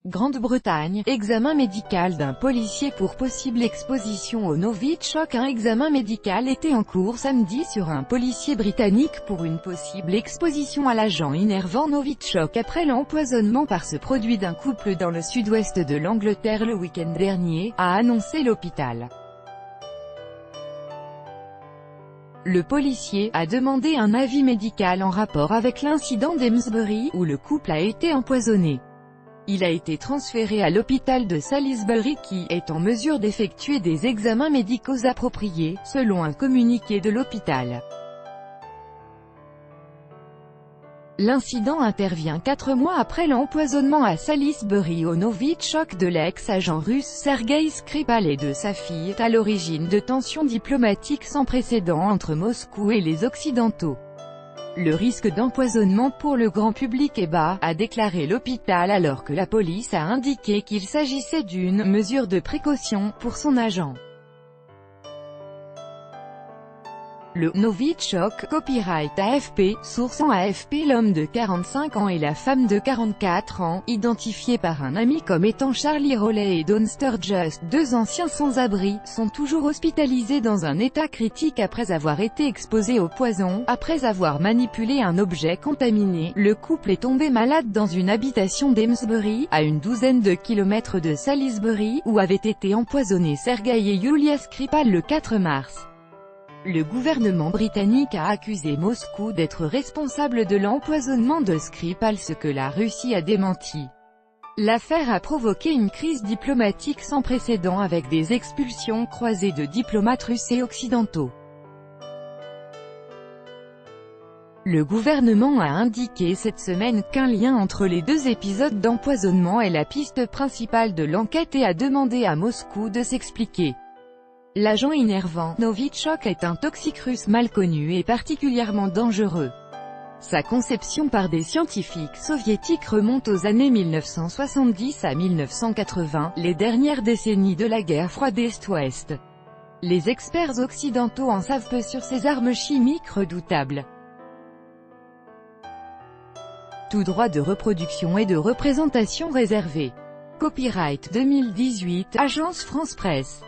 Grande-Bretagne, examen médical d'un policier pour possible exposition au Novichok. Un examen médical était en cours samedi sur un policier britannique pour une possible exposition à l'agent innervant Novichok après l'empoisonnement par ce produit d'un couple dans le sud-ouest de l'Angleterre le week-end dernier, a annoncé l'hôpital. Le policier a demandé un avis médical en rapport avec l'incident d'Amesbury, où le couple a été empoisonné. Il a été transféré à l'hôpital de Salisbury qui est en mesure d'effectuer des examens médicaux appropriés, selon un communiqué de l'hôpital. L'incident intervient 4 mois après l'empoisonnement à Salisbury au Novichok de l'ex-agent russe Sergueï Skripal et de sa fille, à l'origine de tensions diplomatiques sans précédent entre Moscou et les Occidentaux. Le risque d'empoisonnement pour le grand public est bas, a déclaré l'hôpital alors que la police a indiqué qu'il s'agissait d'une « mesure de précaution » pour son agent. Le Novichok, copyright AFP, source en AFP. L'homme de 45 ans et la femme de 44 ans, identifiés par un ami comme étant Charlie Rowley et Dawn Sturgis, 2 anciens sans-abri, sont toujours hospitalisés dans un état critique après avoir été exposés au poison. Après avoir manipulé un objet contaminé, le couple est tombé malade dans une habitation d'Amesbury, à une douzaine de kilomètres de Salisbury, où avaient été empoisonnés Sergueï et Yulia Skripal le 4 mars. Le gouvernement britannique a accusé Moscou d'être responsable de l'empoisonnement de Skripal, ce que la Russie a démenti. L'affaire a provoqué une crise diplomatique sans précédent avec des expulsions croisées de diplomates russes et occidentaux. Le gouvernement a indiqué cette semaine qu'un lien entre les 2 épisodes d'empoisonnement est la piste principale de l'enquête et a demandé à Moscou de s'expliquer. L'agent innervant Novichok est un toxique russe mal connu et particulièrement dangereux. Sa conception par des scientifiques soviétiques remonte aux années 1970 à 1980, les dernières décennies de la guerre froide Est-Ouest. Les experts occidentaux en savent peu sur ces armes chimiques redoutables. Tout droit de reproduction et de représentation réservé. Copyright 2018, Agence France Presse.